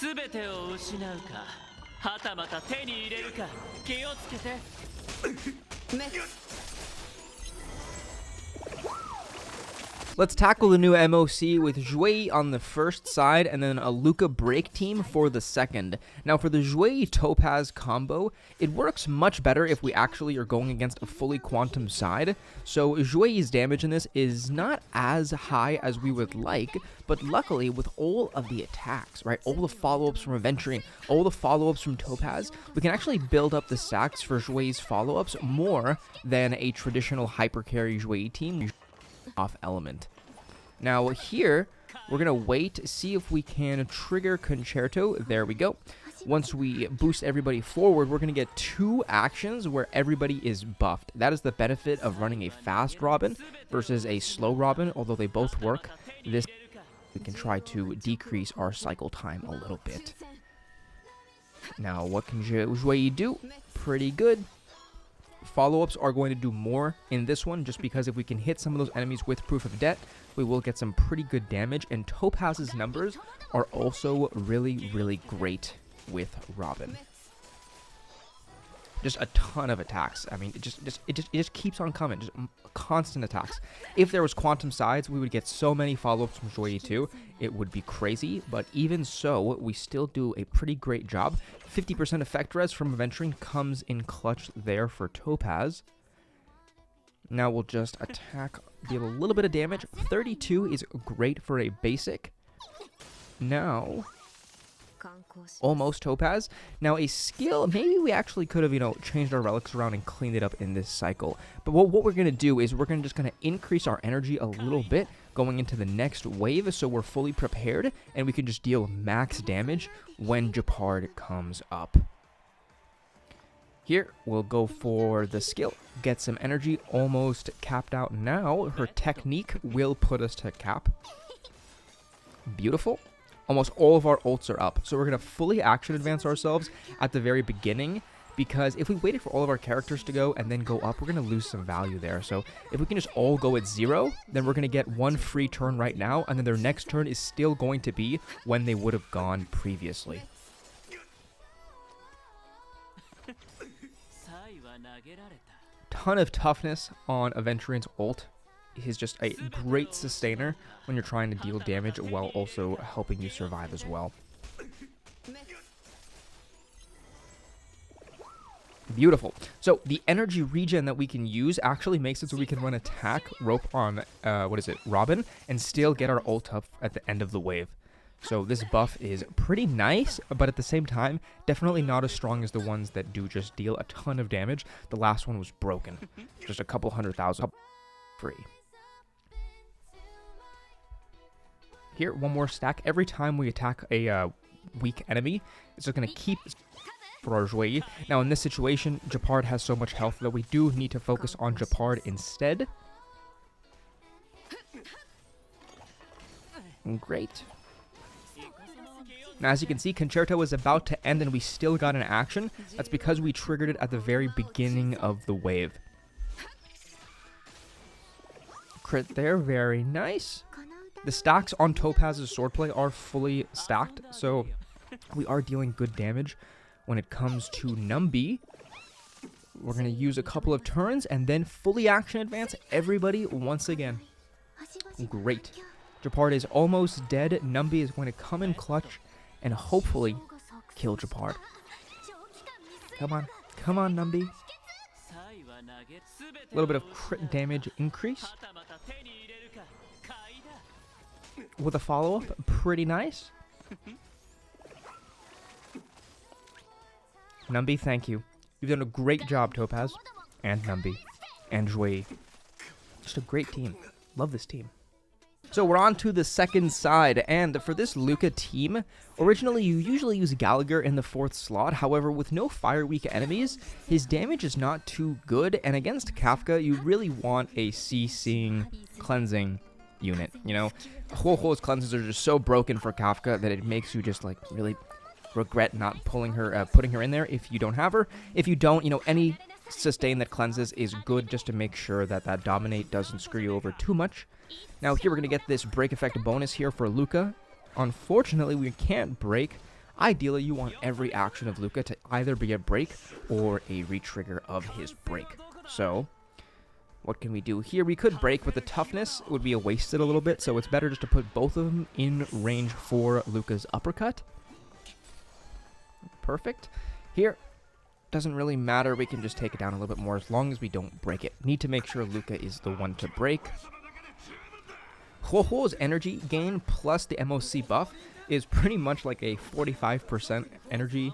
全てを失うかはたまた手に入れるか気をつけて Let's tackle the new MOC with Xueyi on the first side and then a Luka break team for the second. Now for the Xueyi Topaz combo, it works much better if we actually are going against a fully quantum side. So Xueyi's damage in this is not as high as we would like, but luckily with all of the attacks, right, all the follow-ups from Aventuring, all the follow-ups from Topaz, we can actually build up the stacks for Xueyi's follow-ups more than a traditional hypercarry Xueyi team off element. Now here, we're going to wait, see if we can trigger Concerto. There we go. Once we boost everybody forward, we're going to get 2 actions where everybody is buffed. That is the benefit of running a fast Robin versus a slow Robin, although they both work. This we can try to decrease our cycle time a little bit. Now, what can Xueyi do? Pretty good. Follow-ups are going to do more in this one, just because if we can hit some of those enemies with Proof of Debt, we will get some pretty good damage, and Topaz's numbers are also really, really great with Robin. Just a ton of attacks. I mean, it just keeps on coming. Just constant attacks. If there was Quantum Sides, we would get so many follow-ups from Xueyi too. It would be crazy, but even so, we still do a pretty great job. 50% effect res from Aventuring comes in clutch there for Topaz. Now we'll just attack, deal a little bit of damage. 32 is great for a basic. Now, almost Topaz. Now a skill, maybe we actually could have, changed our relics around and cleaned it up in this cycle. But what we're going to do is we're just going to increase our energy a little bit going into the next wave, so we're fully prepared and we can just deal max damage when Jeopard comes up. Here, we'll go for the skill. Get some energy, almost capped out now. Her technique will put us to cap. Beautiful. Almost all of our ults are up. So we're going to fully action advance ourselves at the very beginning, because if we waited for all of our characters to go and then go up, we're going to lose some value there. So if we can just all go at 0, then we're going to get 1 free turn right now, and then their next turn is still going to be when they would have gone previously. Ton of toughness on Aventuring's ult. He's just a great sustainer when you're trying to deal damage while also helping you survive as well. Beautiful. So the energy regen that we can use actually makes it so we can run attack rope on, Robin, and still get our ult up at the end of the wave. So this buff is pretty nice, but at the same time, definitely not as strong as the ones that do just deal a ton of damage. The last one was broken. Just a couple 100,000 free. Here, one more stack. Every time we attack a weak enemy, it's just going to keep for our Xueyi. Now, in this situation, Jeopard has so much health that we do need to focus on Jeopard instead. Great. Now, as you can see, Concerto is about to end and we still got an action. That's because we triggered it at the very beginning of the wave. Crit there, very nice. The stacks on Topaz's swordplay are fully stacked, so we are dealing good damage. When it comes to Numby, we're going to use a couple of turns and then fully action advance everybody once again. Great. Jeopard is almost dead. Numby is going to come in clutch and hopefully kill Jeopard. Come on. Come on, Numby. A little bit of crit damage increase. With a follow-up, pretty nice. Numby, thank you. You've done a great job, Topaz. And Numby. And Xueyi. Just a great team. Love this team. So we're on to the second side, and for this Luka team, originally you usually use Gallagher in the 4th slot. However, with no fire-weak enemies, his damage is not too good, and against Kafka, you really want a CCing cleansing unit. Huohuo's cleanses are just so broken for Kafka that it makes you just really regret not putting her in there if you don't have her. If you don't, any sustain that cleanses is good just to make sure that dominate doesn't screw you over too much. Now here we're going to get this break effect bonus here for Luka. Unfortunately, we can't break. Ideally, you want every action of Luka to either be a break or a retrigger of his break. So, what can we do here? We could break, but the toughness would be wasted a little bit, so it's better just to put both of them in range for Luka's uppercut. Perfect. Here, doesn't really matter. We can just take it down a little bit more as long as we don't break it. Need to make sure Luka is the one to break. Huohuo's energy gain plus the MOC buff is pretty much like a 45% energy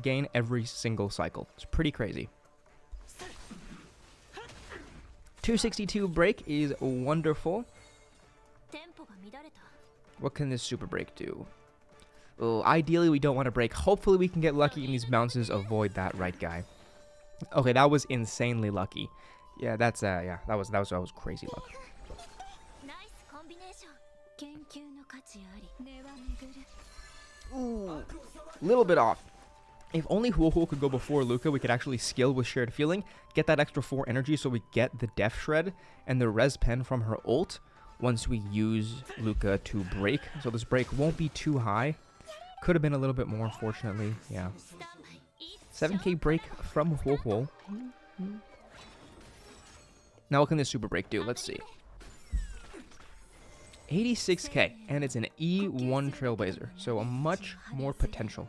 gain every single cycle. It's pretty crazy. 262 break is wonderful. What can this super break do? Oh, ideally, we don't want to break. Hopefully, we can get lucky in these bounces. Avoid that right guy. Okay, that was insanely lucky. Yeah, that's that was crazy luck. Ooh, little bit off. If only Huohuo could go before Luka, we could actually skill with Shared Feeling, get that extra 4 energy so we get the Death Shred and the Res Pen from her ult once we use Luka to break. So this break won't be too high. Could have been a little bit more, unfortunately. Yeah. 7k break from Huohuo. Now what can this super break do? Let's see. 86k, and it's an E1 Trailblazer, so a much more potential.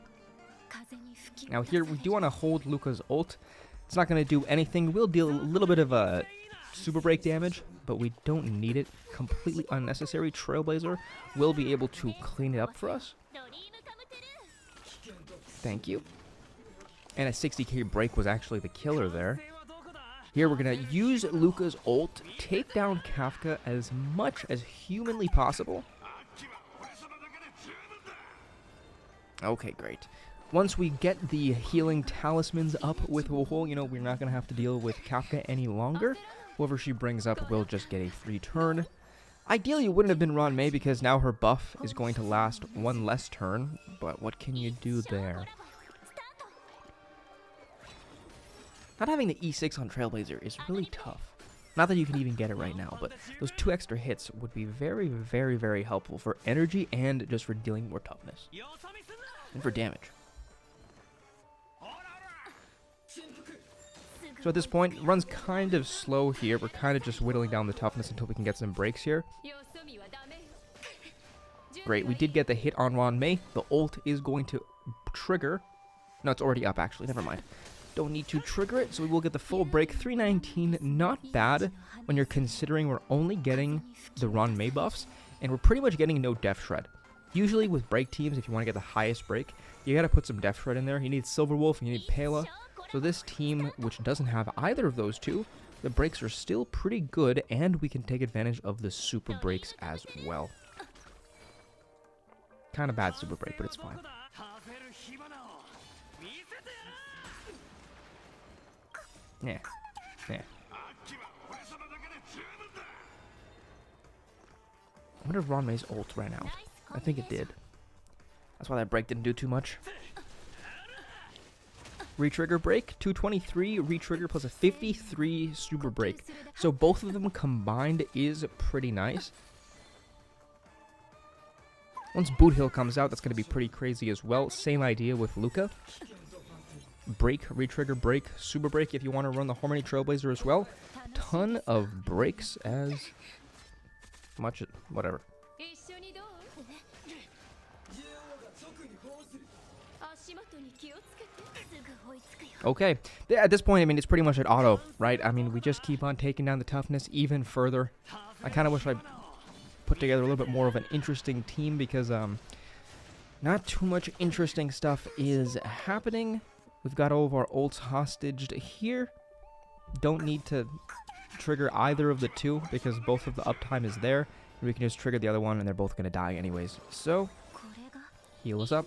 Now here, we do want to hold Luka's ult. It's not going to do anything. We'll deal a little bit of a super break damage, but we don't need it. Completely unnecessary. Trailblazer will be able to clean it up for us. Thank you. And a 60k break was actually the killer there. Here we're going to use Luka's ult, take down Kafka as much as humanly possible. Okay, great. Once we get the healing talismans up with Huohuo, you know, we're not going to have to deal with Kafka any longer. Whoever she brings up will just get a free turn. Ideally, it wouldn't have been Ranmei because now her buff is going to last one less turn. But what can you do there? Not having the E6 on Trailblazer is really tough. Not that you can even get it right now, but those 2 extra hits would be very, very, very helpful for energy and just for dealing more toughness. And for damage. So at this point, run's kind of slow here. We're kind of just whittling down the toughness until we can get some breaks here. Great, we did get the hit on Ranmei. The ult is going to trigger. No, it's already up actually, never mind. Don't need to trigger it, so we will get the full break. 319, not bad when you're considering we're only getting the Ranmei buffs, and we're pretty much getting no Death Shred. Usually with break teams, if you want to get the highest break, you gotta put some Death Shred in there. You need Silver Wolf, and you need Pela. So this team, which doesn't have either of those two, the breaks are still pretty good, and we can take advantage of the super breaks as well. Kind of bad super break, but it's fine. Yeah. Yeah. I wonder if Ranmei's ult ran out. I think it did. That's why that break didn't do too much. Retrigger break, 223 retrigger plus a 53 super break. So both of them combined is pretty nice. Once Boothilll comes out, that's going to be pretty crazy as well. Same idea with Luka. Break, retrigger, break, super break if you want to run the Harmony Trailblazer as well. Ton of breaks as much, whatever. Okay, at this point, I mean, it's pretty much an auto, right? I mean, we just keep on taking down the toughness even further. I kind of wish I put together a little bit more of an interesting team because not too much interesting stuff is happening. We've got all of our ults hostaged here. Don't need to trigger either of the two because both of the uptime is there. We can just trigger the other one and they're both going to die anyways. So, heal us up.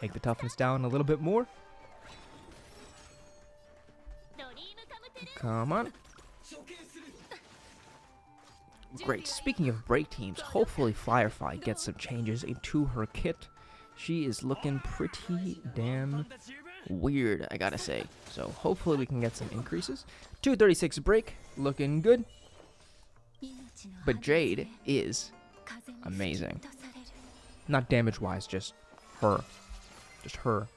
Take the toughness down a little bit more. Come on. Great. Speaking of break teams, hopefully Firefly gets some changes into her kit. She is looking pretty damn weird, I gotta say. So hopefully we can get some increases. 236 break, looking good. But Jade is amazing. Not damage-wise, just her. Just her.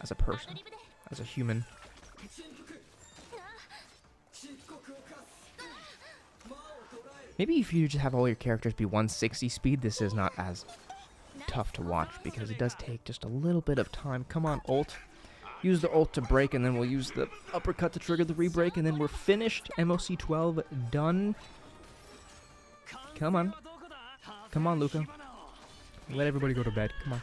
As a person. As a human. Maybe if you just have all your characters be 160 speed, this is not as tough to watch, because it does take just a little bit of time. Come on, ult. Use the ult to break, and then we'll use the uppercut to trigger the re-break, and then we're finished. MOC 12 done. Come on. Come on, Luka. Let everybody go to bed. Come on.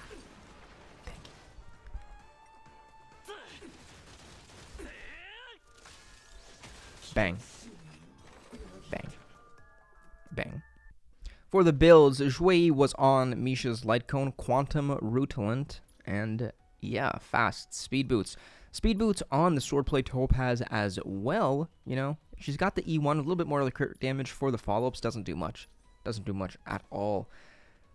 Bang. Bang. Bang. For the builds, Xueyi was on Misha's Light Cone, Quantum Rutilant, and yeah, fast speed boots. Speed boots on the Swordplay Topaz as well. You know, she's got the E1, a little bit more of the crit damage for the follow-ups. Doesn't do much. Doesn't do much at all.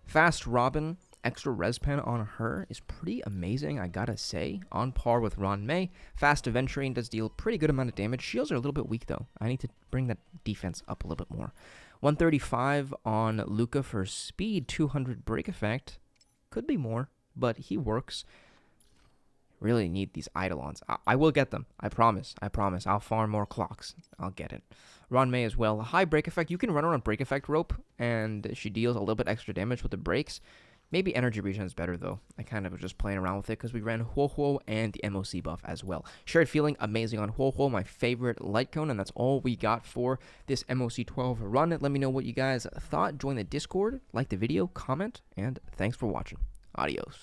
Fast Robin, extra res pen on her is pretty amazing, I gotta say. On par with Ron May. Fast Aventurine does deal pretty good amount of damage. Shields are a little bit weak, though. I need to bring that defense up a little bit more. 135 on Luka for speed, 200 break effect. Could be more, but he works. Really need these Eidolons. I will get them. I promise. I promise. I'll farm more clocks. I'll get it. Ron May as well. High break effect. You can run her on break effect rope, and she deals a little bit extra damage with the breaks. Maybe energy regen is better, though. I kind of was just playing around with it because we ran Huohuo and the MOC buff as well. Shared feeling, amazing on Huohuo, my favorite light cone, and that's all we got for this MOC 12 run. Let me know what you guys thought. Join the Discord, like the video, comment, and thanks for watching. Adios.